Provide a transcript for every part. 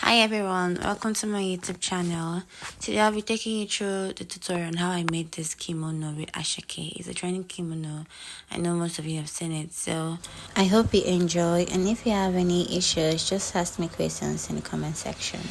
Hi everyone, welcome to my YouTube channel. Today I'll be taking you through the tutorial on how I made this kimono with Aso Oke. It's a training kimono. I know most of you have seen it, so I hope you enjoy, and if you have any issues, just ask me questions in the comment section.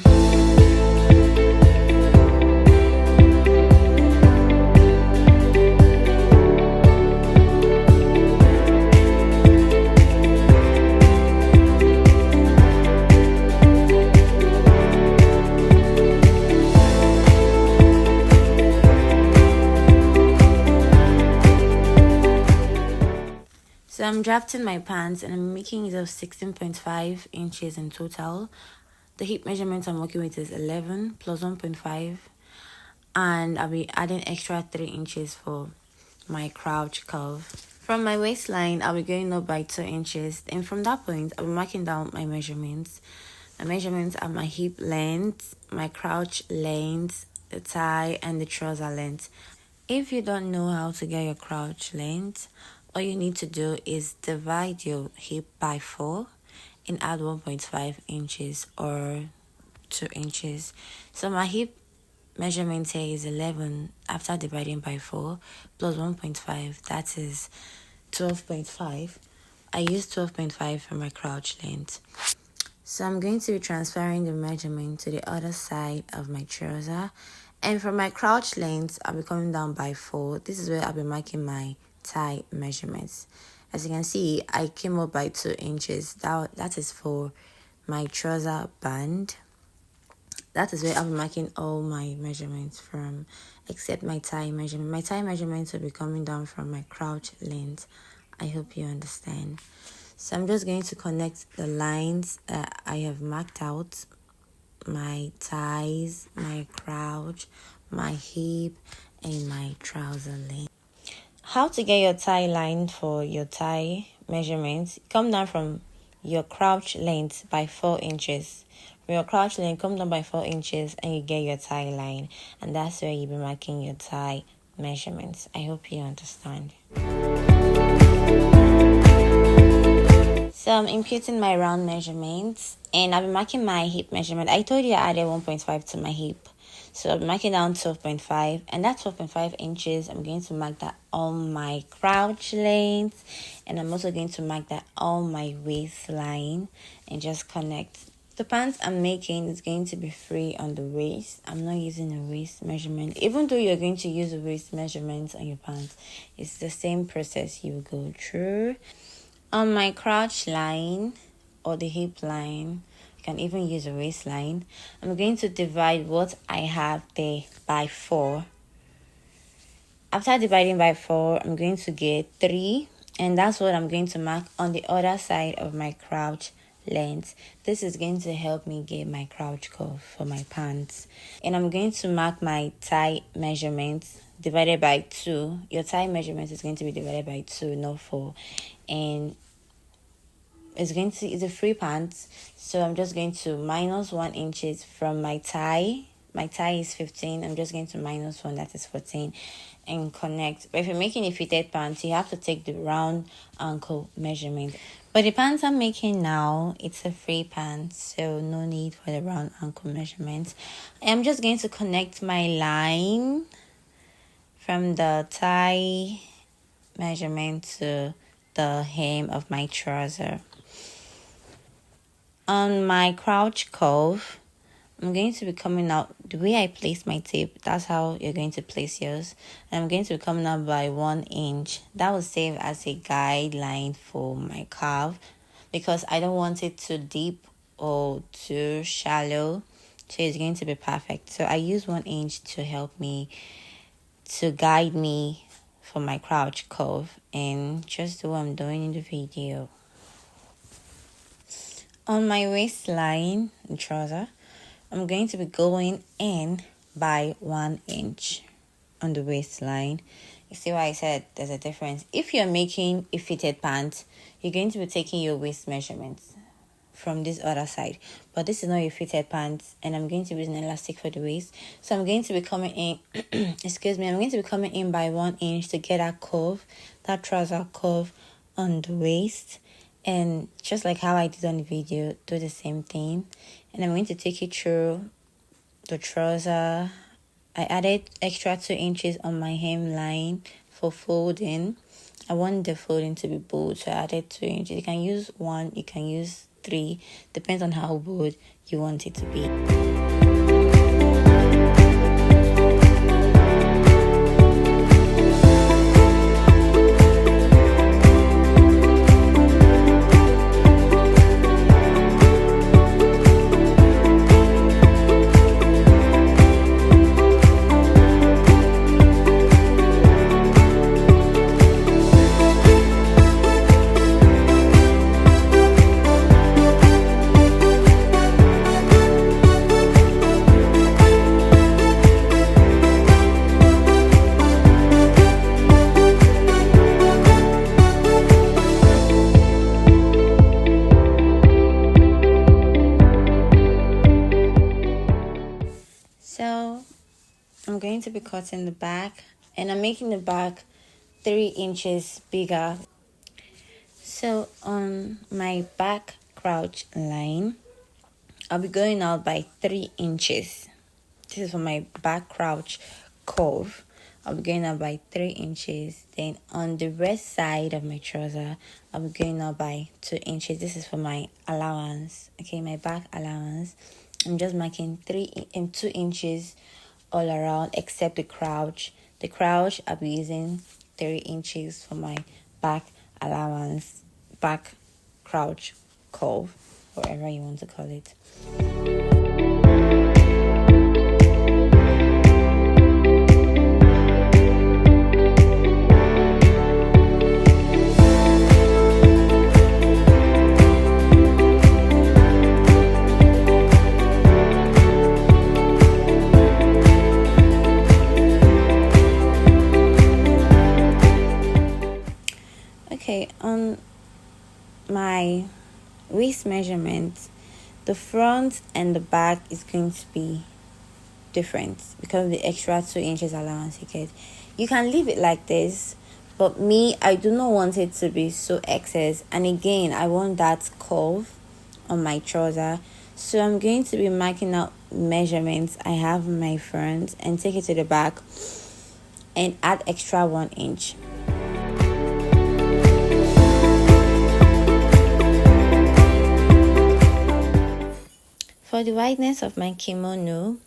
So I'm drafting my pants and I'm making it of 16.5 inches in total. The hip measurement I'm working with is 11 plus 1.5, and I'll be adding extra 3 inches for my crouch curve. From my waistline, I'll be going up by 2 inches, and from that point, I'll be marking down my measurements. My measurements are my hip length, my crouch length, the tie, and the trouser length. If you don't know how to get your crouch length, all you need to do is divide your hip by 4 and add 1.5 inches or 2 inches. So my hip measurement here is 11 after dividing by 4 plus 1.5, that is 12.5. I use 12.5 for my crouch length. So I'm going to be transferring the measurement to the other side of my trouser. And for my crouch length, I'll be coming down by 4. This is where I'll be marking my tie measurements. As you can see, I came up by 2 inches. That is for my trouser band. That is where I'll be marking all my measurements from, except my tie measurement. My tie measurements will be coming down from my crouch length. I hope you understand. So I'm just going to connect the lines I have marked out: my thighs, my crouch, my hip, and my trouser length. How to get your tie line for your tie measurements: come down from your crouch length by 4 inches. From your crouch length, come down by 4 inches and you get your tie line, and that's where you'll be marking your tie measurements. I hope you understand. So I'm imputing my round measurements, and I'll be marking my hip measurement. I told you I added 1.5 to my hip, so I'll be marking down 12.5, and that 12.5 inches, I'm going to mark that on my crouch length, and I'm also going to mark that on my waistline and just connect. The pants I'm making is going to be free on the waist. I'm not using a waist measurement. Even though you're going to use a waist measurement on your pants, it's the same process you go through. On my crouch line or the hip line, you can even use a waistline, I'm going to divide what I have there by 4. After dividing by 4, I'm going to get 3, and that's what I'm going to mark on the other side of my crouch length. This is going to help me get my crouch curve for my pants. And I'm going to mark my tie measurements divided by 2. Your tie measurement is going to be divided by 2, not 4. And it's a free pants, so I'm just going to minus 1 inches from my tie. My tie is 15. I'm just going to minus 1, that is 14, and connect. But if you're making a fitted pants, you have to take the round ankle measurement. But the pants I'm making now, it's a free pants, so no need for the round ankle measurement. I'm just going to connect my line from the tie measurement to the hem of my trouser. On my crouch curve, I'm going to be coming out the way I place my tape. That's how you're going to place yours. And I'm going to be coming out by 1 inch. That will serve as a guideline for my curve, because I don't want it too deep or too shallow. So it's going to be perfect. So I use 1 inch to help me, to guide me for my crouch curve, and just do what I'm doing in the video. On my waistline and trouser, I'm going to be going in by 1 inch on the waistline. You see why I said there's a difference? If you're making a fitted pant, you're going to be taking your waist measurements from this other side. But this is not a fitted pants, and I'm going to be using elastic for the waist. So I'm going to be coming in, I'm going to be coming in by 1 inch to get that curve, that trouser curve on the waist. And just like how I did on the video, do the same thing. and I'm going to take it through the trouser. I added extra 2 inches on my hemline for folding. I want the folding to be bold, so I added 2 inches. You can use 1, you can use 3, depends on how bold you want it to be. So I'm going to be cutting the back, and I'm making the back 3 inches bigger. So on my back crouch line, I'll be going out by 3 inches. This is for my back crouch curve. I'll be going out by 3 inches. Then on the rest side of my trouser, I'll be going out by 2 inches. This is for my allowance. Okay, my back allowance. I'm just marking 2 inches all around except the crouch. The crouch, I'll be using 3 inches for my back allowance, back crouch curve, whatever you want to call it. Okay, on my waist measurement, the front and the back is going to be different because of the extra 2 inches allowance you get. You can leave it like this, but me, I do not want it to be so excess, and again, I want that curve on my trouser. So I'm going to be marking out measurements I have on my front and take it to the back and add extra 1 inch. For the wideness of my kimono,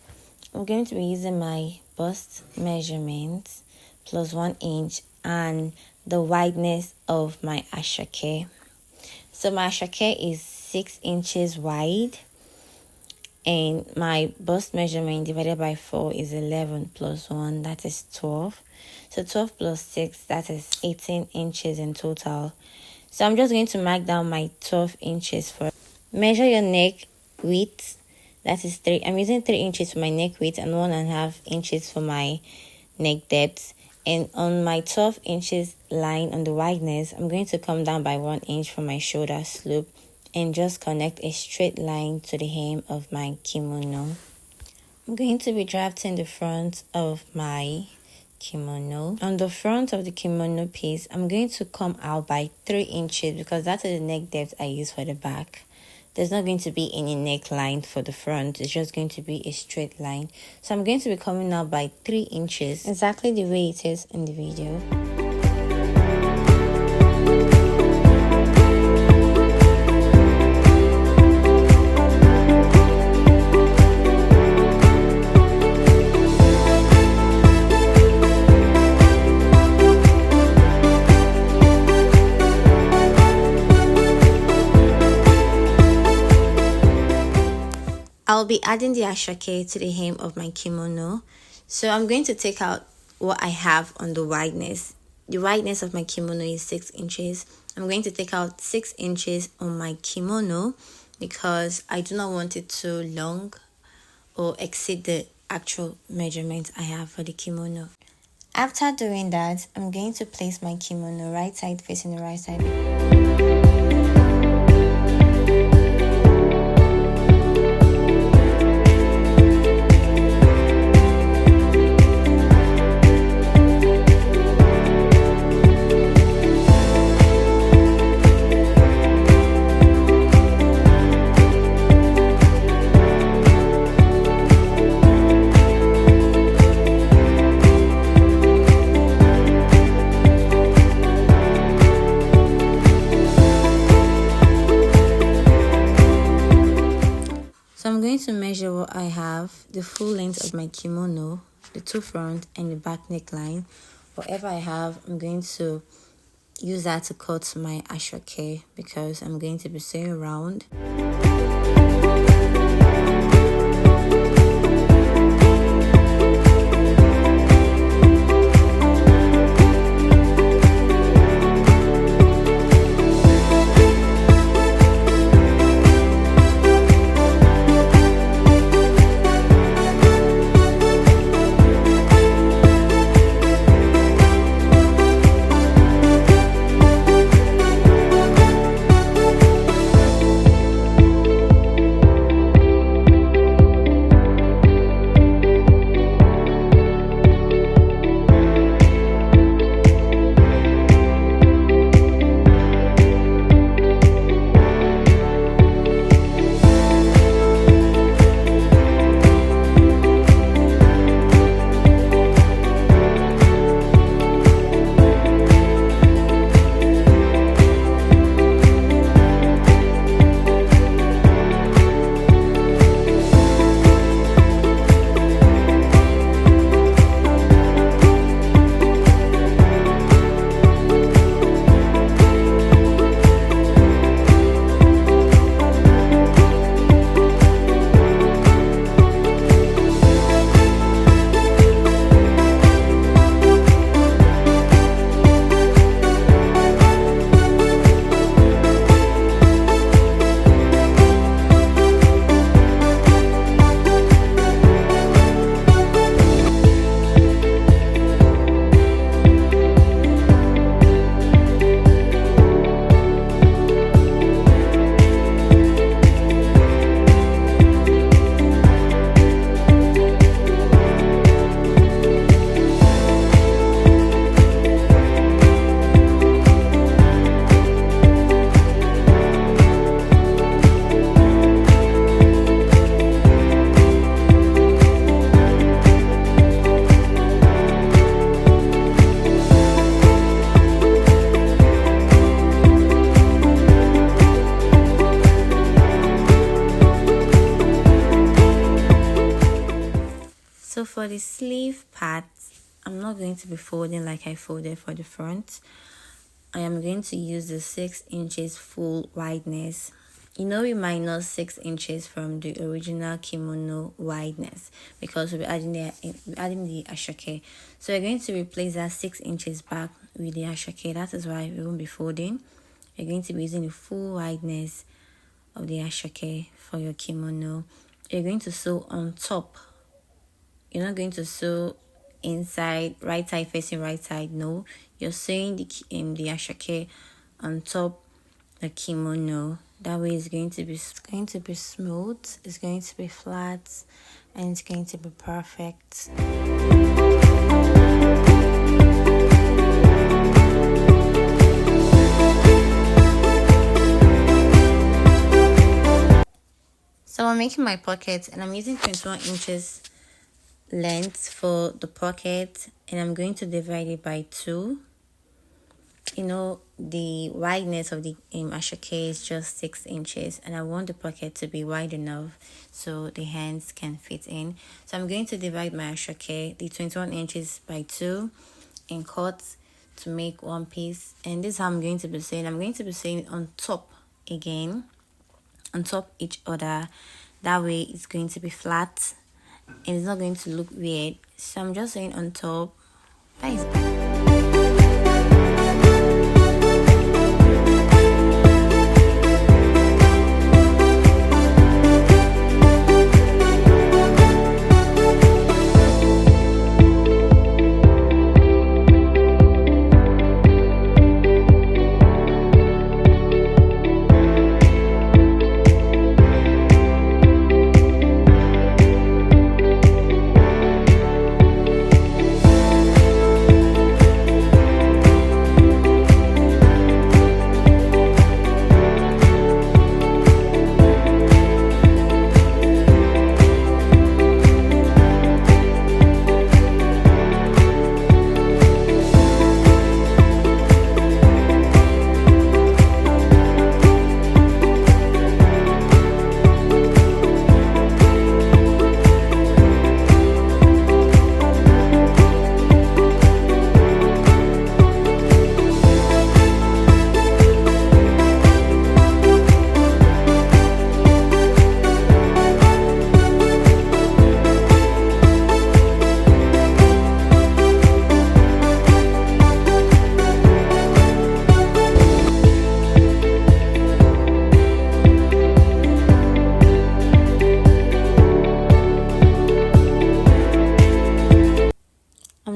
I'm going to be using my bust measurements plus 1 inch and the wideness of my Aso Oke. So my Aso Oke is 6 inches wide, and my bust measurement divided by 4 is 11 plus 1, that is 12. So 12 plus 6, that is 18 inches in total. So I'm just going to mark down my 12 inches for. Measure your neck width, that is 3. I'm using 3 inches for my neck width and 1.5 inches for my neck depth. And on my 12 inches line on the wideness, I'm going to come down by 1 inch from my shoulder slope and just connect a straight line to the hem of my kimono. I'm going to be drafting the front of my kimono. On the front of the kimono piece, I'm going to come out by 3 inches because that's the neck depth I use for the back. There's not going to be any neckline for the front. It's just going to be a straight line. So I'm going to be coming out by 3 inches, exactly the way it is in the video. I'll be adding the Aso Oke to the hem of my kimono. So I'm going to take out what I have on the wideness. The wideness of my kimono is 6 inches. I'm going to take out 6 inches on my kimono because I do not want it too long or exceed the actual measurement I have for the kimono. After doing that, I'm going to place my kimono right side facing the right side. So I'm going to measure what I have, the full length of my kimono, the two front and the back neckline. Whatever I have, I'm going to use that to cut my Aso Oke because I'm going to be sewing around. So for the sleeve part, I'm not going to be folding like I folded for the front. I am going to use the 6 inches full wideness. You know, we minus 6 inches from the original kimono wideness because we'll be adding the Aso Oke. So we're going to replace that 6 inches back with the Aso Oke. That is why we won't be folding. We're going to be using the full wideness of the Aso Oke for your kimono. You're going to sew on top. You're not going to sew inside, right side facing right side. No, you're sewing the Aso Oke on top the kimono. That way it's going to be smooth, it's going to be flat, and it's going to be perfect. So I'm making my pocket and I'm using 21 inches length for the pocket, and I'm going to divide it by 2. You know, the wideness of the Aso Oke is just 6 inches, and I want the pocket to be wide enough so the hands can fit in. So I'm going to divide my Aso Oke, the 21 inches by 2, and cut to make one piece. And this is how I'm going to be sewing. I'm going to be sewing on top again, on top each other. That way it's going to be flat and it's not going to look weird. So I'm just sewing on top.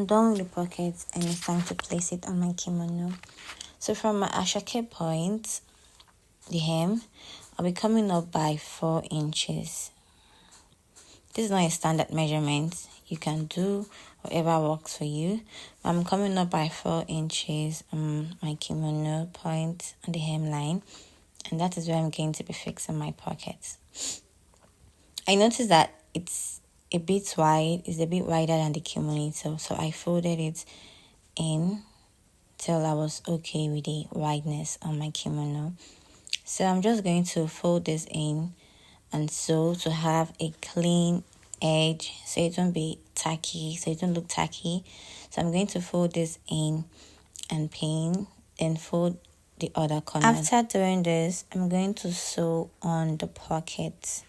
done with the pockets and it's time to place it on my kimono. So from my Aso Oke point, the hem, I'll be coming up by 4 inches. This is not a standard measurement. You can do whatever works for you. I'm coming up by 4 inches on my kimono point on the hemline, and that is where I'm going to be fixing my pockets. I noticed that it's a bit wide. It's a bit wider than the kimono itself, so I folded it in till I was okay with the wideness on my kimono. So I'm just going to fold this in and sew to have a clean edge so it won't be tacky, so it don't look tacky. So I'm going to fold this in and pin, then fold the other corner. After doing this, I'm going to sew on the pockets.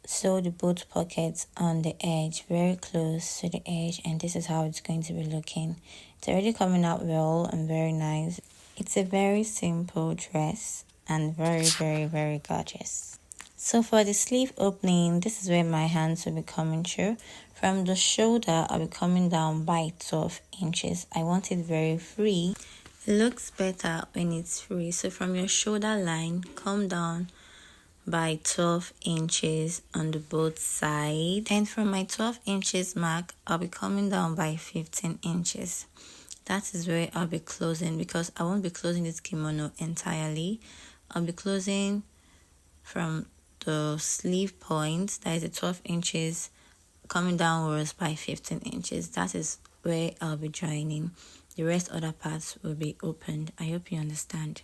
Sew the both pockets on the edge, very close to the edge, and this is how it's going to be looking. It's already coming out well and very nice. It's a very simple dress and very, very, very gorgeous. So for the sleeve opening, this is where my hands will be coming through. From the shoulder, I'll be coming down by 12 inches. I want it very free. It looks better when it's free. So from your shoulder line, come down by 12 inches on the both sides. And from my 12 inches mark, I'll be coming down by 15 inches. That is where I'll be closing, because I won't be closing this kimono entirely. I'll be closing from the sleeve point, that is the 12 inches, coming downwards by 15 inches. That is where I'll be joining. The rest other parts will be opened. I hope you understand.